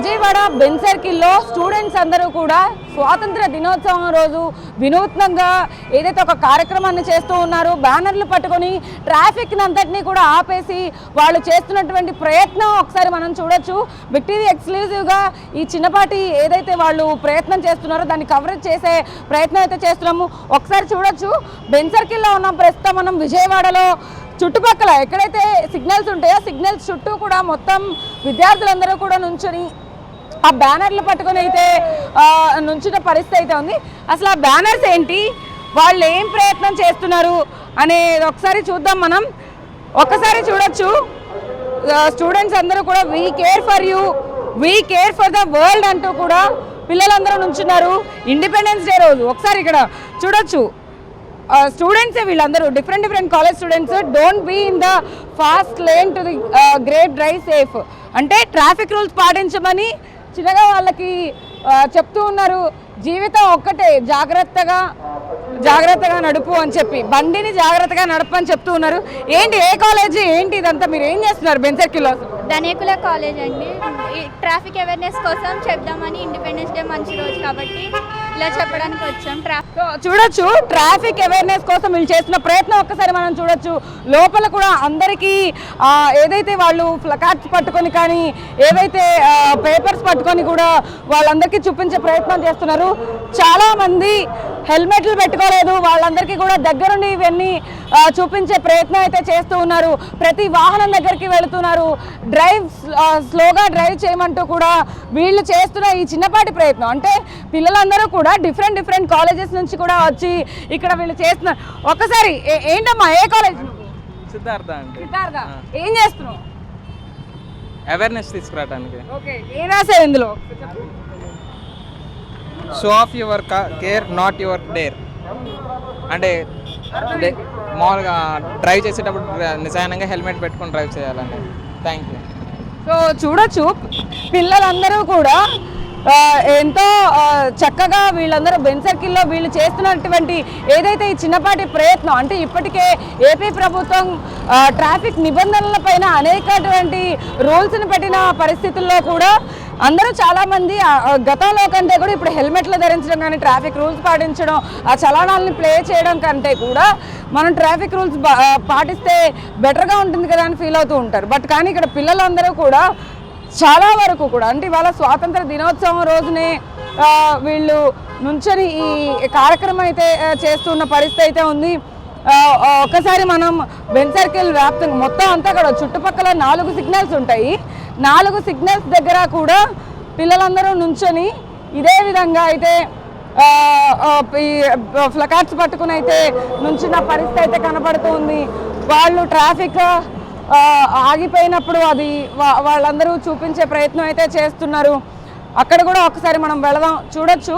Vijayawada Benz సర్కిల్లో students అందరూ కూడా స్వాతంత్ర దినోత్సవం రోజు వినూత్నంగా ఏదైతే ఒక కార్యక్రమాన్ని చేస్తూ ఉన్నారో బ్యానర్లు పట్టుకొని ట్రాఫిక్ని అంతటినీ కూడా ఆపేసి వాళ్ళు చేస్తున్నటువంటి ప్రయత్నం ఒకసారి మనం చూడొచ్చు. బిగ్ టీవీ ఎక్స్క్లూజివ్గా ఈ చిన్నపాటి ఏదైతే వాళ్ళు ప్రయత్నం చేస్తున్నారో దాన్ని కవరేజ్ చేసే ప్రయత్నం అయితే చేస్తున్నాము. ఒకసారి చూడొచ్చు. బెంజ్ సర్కిల్లో ఉన్న ప్రస్తుతం మనం విజయవాడలో చుట్టుపక్కల ఎక్కడైతే సిగ్నల్స్ ఉంటాయో సిగ్నల్స్ చుట్టూ కూడా మొత్తం విద్యార్థులందరూ కూడా నుంచొని ఆ బ్యానర్లు పట్టుకొని అయితే నుంచిన పరిస్థితి అయితే ఉంది. అసలు ఆ బ్యానర్స్ ఏంటి, వాళ్ళు ఏం ప్రయత్నం చేస్తున్నారు అనేది ఒకసారి చూద్దాం. మనం ఒక్కసారి చూడొచ్చు. స్టూడెంట్స్ అందరూ కూడా we care for you, we care for the world అంటూ కూడా పిల్లలందరూ నుంచున్నారు. ఇండిపెండెన్స్ డే రోజు ఒకసారి ఇక్కడ చూడొచ్చు. స్టూడెంట్సే వీళ్ళందరూ different college students. Don't be in the fast lane to the great drive safe అంటే ట్రాఫిక్ రూల్స్ పాటించమని చిన్నగా వాళ్ళకి చెప్తూ ఉన్నారు. జీవితం ఒక్కటే, జాగ్రత్తగా నడుపు అని చెప్పి, బండిని జాగ్రత్తగా నడుపు అని చెప్తూ ఉన్నారు. ఏంటి, ఏ కాలేజీ ఏంటి ఇదంతా, మీరు ఏం చేస్తున్నారు బెంజ్ సర్కిల్లో? ధనేకుల కాలేజ్ అండి. ట్రాఫిక్ అవేర్నెస్ కోసం చెప్దామని, ఇండిపెండెన్స్ డే మంచి రోజు కాబట్టి ఇలా చెప్పడానికి వచ్చాం. చూడొచ్చు, ట్రాఫిక్ అవేర్నెస్ కోసం వీళ్ళు చేస్తున్న ప్రయత్నం ఒక్కసారి మనం చూడొచ్చు. లోపల కూడా అందరికీ ఏదైతే వాళ్ళు ప్లకార్డ్స్ పట్టుకొని కానీ ఏవైతే పేపర్స్ పట్టుకొని కూడా వాళ్ళందరికీ చూపించే ప్రయత్నం చేస్తున్నారు. చాలామంది హెల్మెట్లు పెట్టుకోలేదు, వాళ్ళందరికీ కూడా దగ్గరుండి ఇవన్నీ చూపించే ప్రయత్నం అయితే చేస్తూ ఉన్నారు. ప్రతి వాహనం దగ్గరికి వెళుతున్నారు. స్లోగా డ్రైవ్ చేయమంటూ కూడా వీళ్ళు చేస్తున్న ఈ చిన్నపాటి ప్రయత్నం అంటే పిల్లలందరూ కూడా డిఫరెంట్ కాలేజెస్ నుంచి కూడా వచ్చి ఇక్కడ వీళ్ళు చేస్తున్నారు. ఒక్కసారి ఏంటమ్మా, ఏ కాలేజ్? సిద్ధార్థ అండి. సిద్ధార్థ, ఏం చేస్తున్నావు? అవేర్నెస్ తీసుకురావడానికి. ఓకే, ఏం రాసావు ఇందులో? Show off your care not your dare అంటే మామూలుగా డ్రైవ్ చేసేటప్పుడు నిజానంగా హెల్మెట్ పెట్టుకొని డ్రైవ్ చేయాలండి. Thank you. సో చూడొచ్చు, పిల్లలందరూ కూడా ఎంతో చక్కగా వీళ్ళందరూ బెంజ్ సర్కిల్లో వీళ్ళు చేస్తున్నటువంటి ఏదైతే ఈ చిన్నపాటి ప్రయత్నం అంటే ఇప్పటికే ఏపీ ప్రభుత్వం ట్రాఫిక్ నిబంధనల పైన అనేకటువంటి రూల్స్ని పెట్టిన పరిస్థితుల్లో కూడా అందరూ చాలామంది గతంలో కంటే కూడా ఇప్పుడు హెల్మెట్లు ధరించడం కానీ ట్రాఫిక్ రూల్స్ పాటించడం, ఆ చలానాలని ప్లే చేయడం కంటే కూడా మనం ట్రాఫిక్ రూల్స్ పాటిస్తే బెటర్గా ఉంటుంది కదా అని ఫీల్ అవుతూ ఉంటారు. బట్ కానీ ఇక్కడ పిల్లలందరూ కూడా చాలా వరకు కూడా అంటే ఇవాళ స్వాతంత్ర దినోత్సవం రోజునే వీళ్ళు నుంచొని ఈ కార్యక్రమం అయితే చేస్తున్న పరిస్థితి అయితే ఉంది. ఒక్కసారి మనం బెంజ్ సర్కిల్ వ్యాప్తంగా మొత్తం అంతా కూడా చుట్టుపక్కల 4 సిగ్నల్స్ ఉంటాయి. 4 సిగ్నల్స్ దగ్గర కూడా పిల్లలందరూ నుంచొని ఇదే విధంగా అయితే ఈ ప్లకార్డ్స్ పట్టుకుని అయితే నుంచిన పరిస్థితి అయితే కనబడుతుంది. వాళ్ళు ట్రాఫిక్ ఆగిపోయినప్పుడు అది వాళ్ళందరూ చూపించే ప్రయత్నం అయితే చేస్తున్నారు. అక్కడ కూడా ఒకసారి మనం వెళదాం. చూడొచ్చు,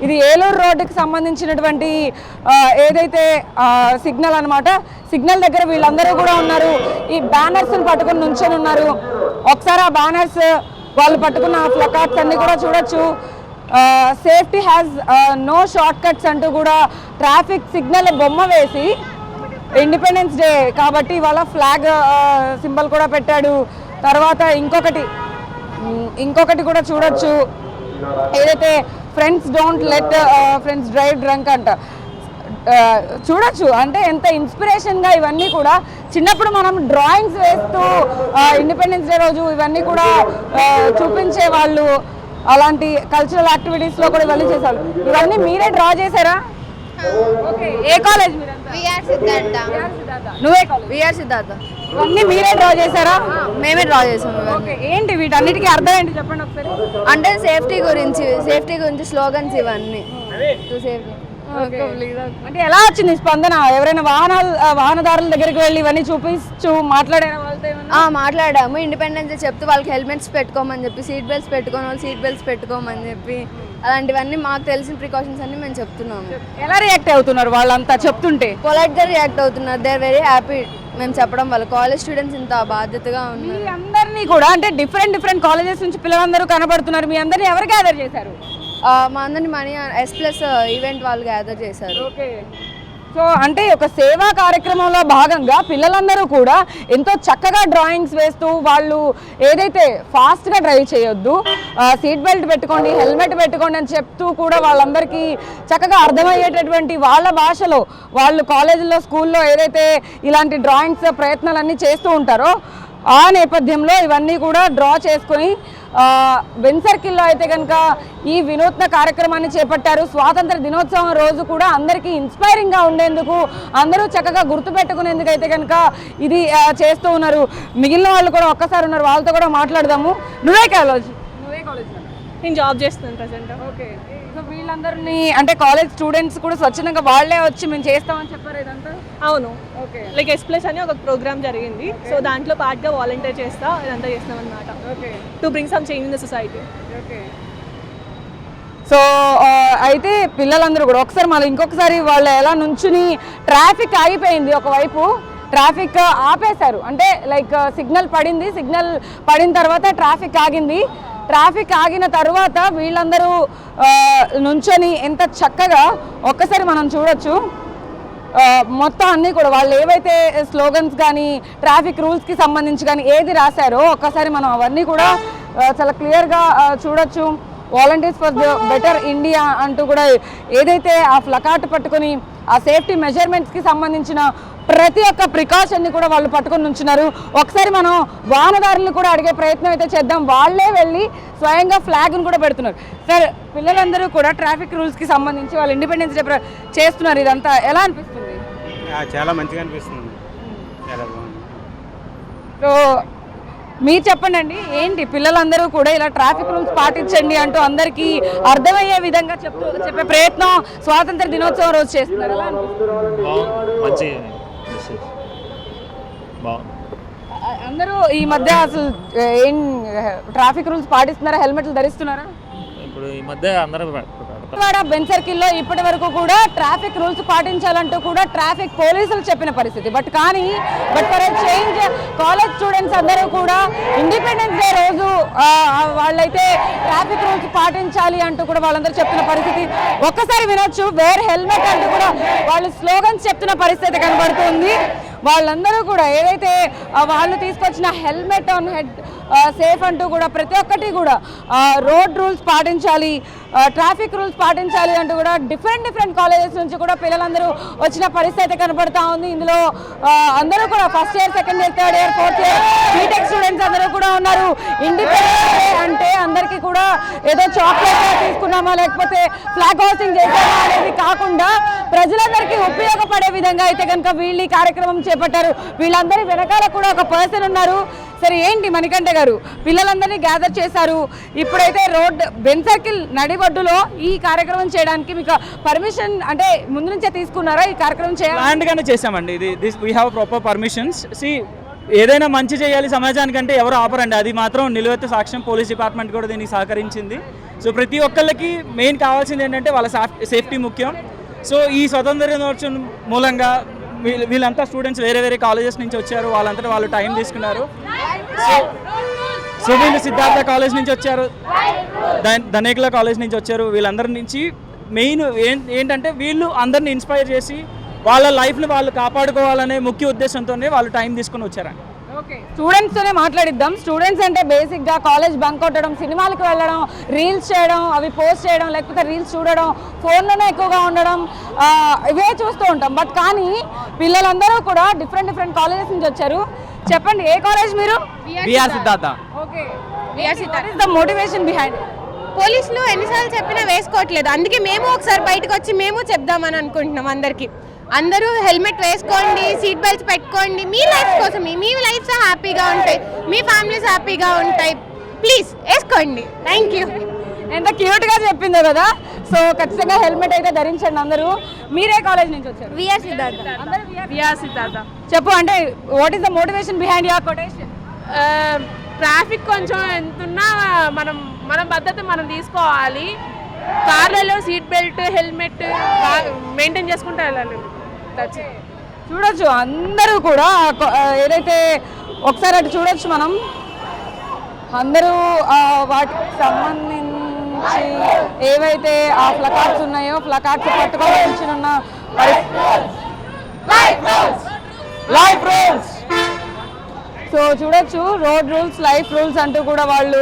ఇది ఏలూరు రోడ్డుకి సంబంధించినటువంటి ఏదైతే సిగ్నల్ అనమాట. సిగ్నల్ దగ్గర వీళ్ళందరూ కూడా ఉన్నారు. ఈ బ్యానర్స్ని పట్టుకుని నుంచొని ఉన్నారు. ఒకసారి ఆ బ్యానర్స్ వాళ్ళు పట్టుకున్న ప్లకార్డ్స్ అన్నీ కూడా చూడొచ్చు. Safety has no short cuts అంటూ కూడా ట్రాఫిక్ సిగ్నల్ బొమ్మ వేసి ఇండిపెండెన్స్ డే కాబట్టి ఇవాళ ఫ్లాగ్ సింబల్ కూడా పెట్టాడు. తర్వాత ఇంకొకటి కూడా చూడొచ్చు, ఏదైతే friends don't let friends drive drunk అంట. చూడొచ్చు అంటే ఎంత ఇన్స్పిరేషన్గా ఇవన్నీ కూడా చిన్నప్పుడు మనం డ్రాయింగ్స్ వేస్తూ ఇండిపెండెన్స్ డే రోజు ఇవన్నీ కూడా చూపించే వాళ్ళు. అలాంటి కల్చరల్ యాక్టివిటీస్లో కూడా ఇవన్నీ చేశారు. ఇవన్నీ మీరే డ్రా చేశారా? ఓకే, ఏ కాలేజ్? నువ్వే కాలేజ్? విఆర్ సిద్ధార్థ. ఇవన్నీ మీరే డ్రా చేశారా? మేమే డ్రా చేసాము. ఓకే, ఏంటి వీటన్నిటికీ అర్థం ఏంటి చెప్పండి ఒకసారి. అంటే సేఫ్టీ గురించి స్లోగన్స్ ఇవన్నీ. అంటే ఎలా వచ్చింది స్పందన? ఎవరైనా వాహనదారుల దగ్గరికి వెళ్ళి ఇవన్నీ చూపించు మాట్లాడారా వాళ్ళతో? మాట్లాడాము. ఇండిపెండెన్స్ డే చెప్తూ వాళ్ళకి హెల్మెట్స్ పెట్టుకోమని చెప్పి, సీట్ బెల్ట్స్ పెట్టుకోని వాళ్ళు సీట్ బెల్ట్స్ పెట్టుకోమని చెప్పి అలాంటివన్నీ మాకు తెలిసిన ప్రికాషన్స్ అన్ని మేము చెప్తున్నాము. ఎలా రియాక్ట్ అవుతున్నారు వాళ్ళంతా చెప్తుంటే? పొలైట్గా రియాక్ట్ అవుతున్నారు. దే ఆర్ వెరీ హ్యాపీ మేము చెప్పడం వల్ల. కాలేజ్ స్టూడెంట్స్ ఇంత బాధ్యతగా ఉన్నారు. మీ అందరినీ కూడా అంటే డిఫరెంట్ కాలేజెస్ నుంచి పిల్లలందరూ కనబడుతున్నారు. మీ అందరినీ ఎవరు గ్యాదర్ చేశారు? మా అందరినీ మనీ S+ ఈవెంట్ వాళ్ళు గ్యాదర్ చేశారు. ఓకే, సో అంటే ఒక సేవా కార్యక్రమంలో భాగంగా పిల్లలందరూ కూడా ఎంతో చక్కగా డ్రాయింగ్స్ వేస్తూ వాళ్ళు ఏదైతే ఫాస్ట్గా డ్రైవ్ చేయొద్దు, సీట్ బెల్ట్ పెట్టుకోండి, హెల్మెట్ పెట్టుకోండి అని చెప్తూ కూడా వాళ్ళందరికీ చక్కగా అర్థమయ్యేటటువంటి వాళ్ళ భాషలో వాళ్ళు కాలేజీలో స్కూల్లో ఏదైతే ఇలాంటి డ్రాయింగ్స్ ప్రయత్నాలన్నీ చేస్తూ ఉంటారో ఆ నేపథ్యంలో ఇవన్నీ కూడా డ్రా చేసుకొని బెన్ సర్కిల్లో అయితే కనుక ఈ వినూత్న కార్యక్రమాన్ని చేపట్టారు. స్వాతంత్ర దినోత్సవం రోజు కూడా అందరికీ ఇన్స్పైరింగ్గా ఉండేందుకు, అందరూ చక్కగా గుర్తుపెట్టుకునేందుకు అయితే కనుక ఇది చేస్తూ ఉన్నారు. మిగిలిన వాళ్ళు కూడా ఒక్కసారి ఉన్నారు, వాళ్ళతో కూడా మాట్లాడదాము. నువ్వే కాలేజ్ నేను జాబ్ చేస్తున్నాను ప్రజెంట్. ఓకే, సో వీళ్ళందరినీ అంటే కాలేజ్ స్టూడెంట్స్ కూడా స్వచ్ఛందంగా వాళ్ళే వచ్చి మేము చేస్తామని చెప్పారు ఇదంతా? అవును, ఓకే. లైక్ ఎస్+ అని ఒక ప్రోగ్రామ్ జరిగింది. సో దాంట్లో పార్ట్గా వాలంటీర్ చేస్తా ఇదంతా చేస్తాం అనమాట. Okay, to bring some change in the society. Okay. So అయితే పిల్లలందరూ కూడా ఒకసారి మళ్ళీ ఇంకొకసారి వాళ్ళు ఎలా నుంచుని ట్రాఫిక్ ఆగిపోయింది, ఒకవైపు ట్రాఫిక్ ఆపేశారు అంటే లైక్ సిగ్నల్ పడింది, సిగ్నల్ పడిన తర్వాత ట్రాఫిక్ ఆగింది. ట్రాఫిక్ ఆగిన తర్వాత వీళ్ళందరూ నుంచొని ఎంత చక్కగా ఒక్కసారి మనం చూడొచ్చు. మొత్తం అన్నీ కూడా వాళ్ళు ఏవైతే స్లోగన్స్ కానీ ట్రాఫిక్ రూల్స్కి సంబంధించి కానీ ఏది రాశారో ఒక్కసారి మనం అవన్నీ కూడా చాలా క్లియర్గా చూడొచ్చు. Volunteers for the better India అంటూ కూడా ఏదైతే ఆ ప్లకార్డ్ పట్టుకొని ఆ సేఫ్టీ మెజర్మెంట్స్కి సంబంధించిన ప్రతి ఒక్క ప్రికాషన్ని కూడా వాళ్ళు పట్టుకొని ఉంచున్నారు. ఒకసారి మనం వాహనదారులను కూడా అడిగే ప్రయత్నం అయితే చేద్దాం. వాళ్ళే వెళ్ళి స్వయంగా ఫ్లాగ్ను కూడా పెడుతున్నారు. సార్, పిల్లలందరూ కూడా ట్రాఫిక్ రూల్స్కి సంబంధించి వాళ్ళు ఇండిపెండెన్స్ డే చేస్తున్నారు, ఇదంతా ఎలా అనిపిస్తుంది? చాలా మంచిగా అనిపిస్తుంది, చాలా బాగుంది. సో మీరు చెప్పండి అండి, ఏంటి పిల్లలందరూ కూడా ఇలా ట్రాఫిక్ రూల్స్ పాటించండి అంటూ అందరికీ అర్థమయ్యే విధంగా చెప్పే ప్రయత్నం స్వాతంత్ర దినోత్సవం రోజు చేస్తున్నారు, ఎలా అనిపిస్తుంది? అందరూ ఈ మధ్య అసలు ఏం ట్రాఫిక్ రూల్స్ పాటిస్తున్నారా? హెల్మెట్లు ధరిస్తున్నారా? ఇప్పుడు ఈ మధ్య అందరూ బెన్ సర్కిల్లో ఇప్పటి వరకు కూడా ట్రాఫిక్ రూల్స్ పాటించాలంటూ కూడా ట్రాఫిక్ పోలీసులు చెప్పిన పరిస్థితి. But for a change college students అందరూ కూడా ఇండిపెండెన్స్ డే రోజు వాళ్ళైతే ట్రాఫిక్ రూల్స్ పాటించాలి అంటూ కూడా వాళ్ళందరూ చెప్తున్న పరిస్థితి ఒక్కసారి వినొచ్చు. వేర్ హెల్మెట్ అంటూ కూడా వాళ్ళు స్లోగన్స్ చెప్తున్న పరిస్థితి కనబడుతుంది. వాళ్ళందరూ కూడా ఏదైతే వాళ్ళు తీసుకొచ్చిన హెల్మెట్ ఆన్ హెడ్, సేఫ్ అంటూ కూడా ప్రతి ఒక్కటి కూడా రోడ్ రూల్స్ పాటించాలి, ట్రాఫిక్ రూల్స్ పాటించాలి అంటూ కూడా డిఫరెంట్ కాలేజెస్ నుంచి కూడా పిల్లలందరూ వచ్చిన పరిస్థితి కనబడతా ఉంది. ఇందులో అందరూ కూడా first year, second year, third year, fourth year BTech students అందరూ కూడా ఉన్నారు. ఇండిపెండెన్స్ డే అంటే అందరికీ కూడా ఏదో చాక్లెట్ తీసుకున్నామా లేకపోతే ఫ్లాగ్ హోస్టింగ్ చేసామా అనేది కాకుండా ప్రజలందరికీ ఉపయోగపడే విధంగా అయితే కనుక వీళ్ళు ఈ కార్యక్రమం చేపట్టారు. వీళ్ళందరి వెనకాల కూడా ఒక పర్సన్ ఉన్నారు. సరే, ఏంటి మణికంఠ గారు, పిల్లలందరినీ గ్యాదర్ చేశారు, ఇప్పుడైతే బెన్ సర్కిల్ నడిబొడ్డులో ఈ కార్యక్రమం చేయడానికి మీకు పర్మిషన్ అంటే ముందు నుంచే తీసుకున్నారా? ఈ కార్యక్రమం ప్లాన్డ్గానే చేసామండి. We have proper permissions. ఏదైనా మంచి చేయాలి సమాజానికంటే ఎవరు ఆపరండి, అది మాత్రం నిలువెత్తు సాక్ష్యం. పోలీస్ డిపార్ట్మెంట్ కూడా దీనికి సహకరించింది. సో ప్రతి ఒక్కళ్ళకి మెయిన్ కావాల్సింది ఏంటంటే వాళ్ళ సేఫ్టీ ముఖ్యం. సో ఈ స్వతంత్ర దినోత్సవం మూలంగా వీళ్ళంతా స్టూడెంట్స్ వేరే కాలేజెస్ నుంచి వచ్చారు, వాళ్ళంతా వాళ్ళు టైం తీసుకున్నారు. సో వీళ్ళు సిద్ధార్థ కాలేజ్ నుంచి వచ్చారు, ధనేకుల కాలేజ్ నుంచి వచ్చారు. వీళ్ళందరి నుంచి మెయిన్ ఏంటంటే వీళ్ళు అందరిని ఇన్స్పైర్ చేసి వాళ్ళ లైఫ్ని వాళ్ళు కాపాడుకోవాలనే ముఖ్య ఉద్దేశంతోనే వాళ్ళు టైం తీసుకుని వచ్చారండి. ఓకే, స్టూడెంట్స్తోనే మాట్లాడిద్దాం. స్టూడెంట్స్ అంటే బేసిక్గా కాలేజ్ బంక్ కొట్టడం, సినిమాలకు వెళ్ళడం, రీల్స్ చేయడం, అవి పోస్ట్ చేయడం, లేకపోతే రీల్స్ చూడడం, ఫోన్లోనే ఎక్కువగా ఉండడం, ఇవే చూస్తూ ఉంటాం. బట్ కానీ పిల్లలందరూ కూడా డిఫరెంట్ కాలేజెస్ నుంచి వచ్చారు. చెప్పండి, ఏ కాలేజ్ మీరు? BR Siddhartha. Okay, BR Siddhartha. What is the motivation behind? పోలీసులు ఎన్నిసార్లు చెప్పినా వేసుకోవట్లేదు, అందుకే మేము ఒకసారి బయటకు వచ్చి మేము చెప్దామని అనుకుంటున్నాం అందరికీ. అందరూ హెల్మెట్ వేసుకోండి, సీట్ బెల్ట్స్ పెట్టుకోండి, మీ లైఫ్ కోసం, మీ లైఫ్స్ హ్యాపీగా ఉంటాయి, మీ ఫ్యామిలీస్ హ్యాపీగా ఉంటాయి, ప్లీజ్ వేసుకోండి. Thank you. ఎంత క్యూట్గా చెప్పిందో కదా. సో ఖచ్చితంగా హెల్మెట్ అయితే ధరించండి అందరూ. మీరే కాలేజ్ నుంచి వచ్చారు? విఆర్ సిద్ధార్థ. విఆర్ సిద్ధార్థ. చెప్పు, అంటే what is the motivation behind your quotation? Traffic కొంచెం ఎంతున్నా మన పద్ధతి మనం తీసుకోవాలి. కార్లలో సీట్ బెల్ట్, హెల్మెట్ మెయింటైన్ చేసుకుంటూ వెళ్ళాలి. చూడొచ్చు అందరూ కూడా ఏదైతే ఒకసారి అటు చూడొచ్చు మనం, అందరూ వాటికి సంబంధించి ఏవైతే ఆ ప్లకార్డ్స్ ఉన్నాయో ప్లకార్డ్స్ పట్టుకోవాల్సిన పరిస్థితి. Life rules. సో చూడొచ్చు, రోడ్ రూల్స్ లైఫ్ రూల్స్ అంటూ కూడా వాళ్ళు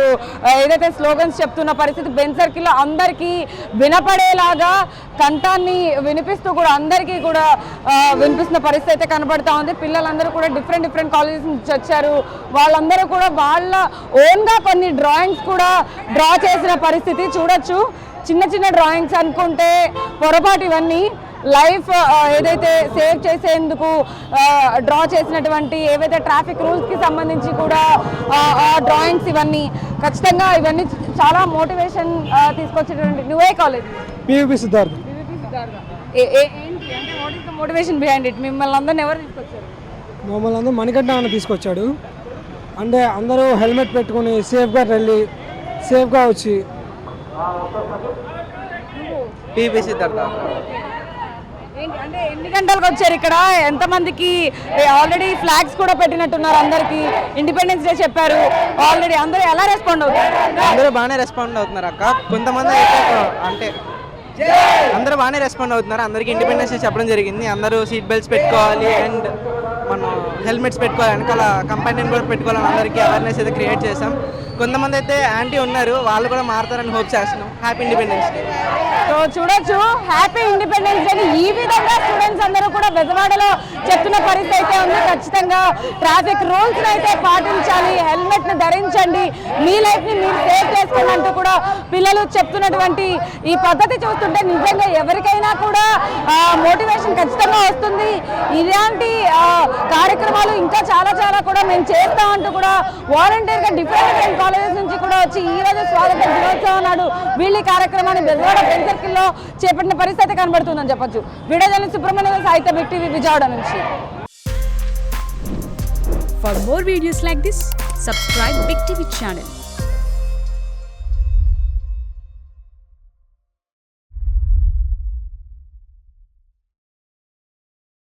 ఏదైతే స్లోగన్స్ చెప్తున్న పరిస్థితి బెంజ్ సర్కిల్లో అందరికీ వినపడేలాగా కంఠాన్ని వినిపిస్తూ కూడా అందరికీ కూడా వినిపిస్తున్న పరిస్థితి అయితే కనబడతా ఉంది. పిల్లలందరూ కూడా డిఫరెంట్ కాలేజెస్ నుంచి వచ్చారు. వాళ్ళందరూ కూడా వాళ్ళ ఓన్గా కొన్ని డ్రాయింగ్స్ కూడా డ్రా చేసిన పరిస్థితి చూడొచ్చు. చిన్న డ్రాయింగ్స్ అనుకుంటే పొరపాటు, ఇవన్నీ లైఫ్ ఏదైతే సేవ్ చేసేందుకు డ్రా చేసినటువంటి ఏవైతే ట్రాఫిక్ రూల్స్కి సంబంధించి కూడా డ్రాయింగ్స్, ఇవన్నీ ఖచ్చితంగా ఇవన్నీ చాలా మోటివేషన్ తీసుకొచ్చేటువంటి. నువ్వే కాలేజ్? పివిపి సిద్ధార్థ. ఏంటి అంటే what is the motivation behind it? మిమ్మల్ని అందరిని ఎవరు తీసుకొచ్చారు? మమ్మల్ని అందరూ మణికంఠ అన్న తీసుకొచ్చాడు. అంటే అందరూ హెల్మెట్ పెట్టుకుని సేఫ్గా వెళ్ళి సేఫ్గా వచ్చి. పివిపి సిద్ధార్థ. అంటే ఎన్ని గంటలకు వచ్చారు ఇక్కడ? ఎంతమందికి ఆల్రెడీ ఫ్లాగ్స్ కూడా పెట్టినట్టున్నారు? అందరికి ఇండిపెండెన్స్ డే చెప్పారు ఆల్రెడీ. అందరూ ఎలా రెస్పాండ్ అవుతారు? అందరూ బాగానే రెస్పాండ్ అవుతున్నారు అక్క. కొంతమంది అయితే అంటే అందరూ బాగానే రెస్పాండ్ అవుతున్నారు. అందరికీ ఇండిపెండెన్స్ డే చెప్పడం జరిగింది. అందరూ సీట్ బెల్ట్స్ పెట్టుకోవాలి అండ్ మనం హెల్మెట్స్ పెట్టుకోవాలి, వెనకాల కంపెనీ కూడా పెట్టుకోవాలని అందరికీ అవేర్నెస్ అయితే క్రియేట్ చేసాం. కొంతమంది అయితే యాంటీ ఉన్నారు, వాళ్ళు కూడా మారుతారని హోప్ చేస్తున్నాం. Happy independence day. సో చూడొచ్చు, హ్యాపీ ఇండిపెండెన్స్ డే ఈ విధంగా స్టూడెంట్స్ అందరూ కూడా బెజవాడలో చెప్తున్న పరిస్థితి అయితే ఉంది. ఖచ్చితంగా ట్రాఫిక్ రూల్స్ అయితే పాటించాలి, హెల్మెట్ ని ధరించండి, మీ లైఫ్ ని మీరు సేవ్ చేసుకోండి అంటూ కూడా పిల్లలు చెప్తున్నటువంటి ఈ పద్ధతి చూస్తుంటే నిజంగా ఎవరికైనా కూడా మోటివేషన్ ఖచ్చితంగా వస్తుంది. ఇలాంటి కార్యక్రమాలు ఇంకా చాలా కూడా మేము చేస్తామంటూ కూడా వాలంటీర్గా డిఫరెంట్ కాలేజెస్ నుంచి కూడా వచ్చి ఈ రోజు స్వాగత దినోత్సవం నాడు వీళ్ళు ఈ కార్యక్రమాన్ని బెజవాడ బెంజ్ సర్కిల్లో చేపట్టిన పరిస్థితి కనబడుతుందని చెప్పొచ్చు. వీడియో జర్నలిస్ట్ సుబ్రహ్మణ్యం, సాహిత్య బిగ్ టీవీ, విజయవాడ నుంచి. For more videos like this, subscribe Big TV channel.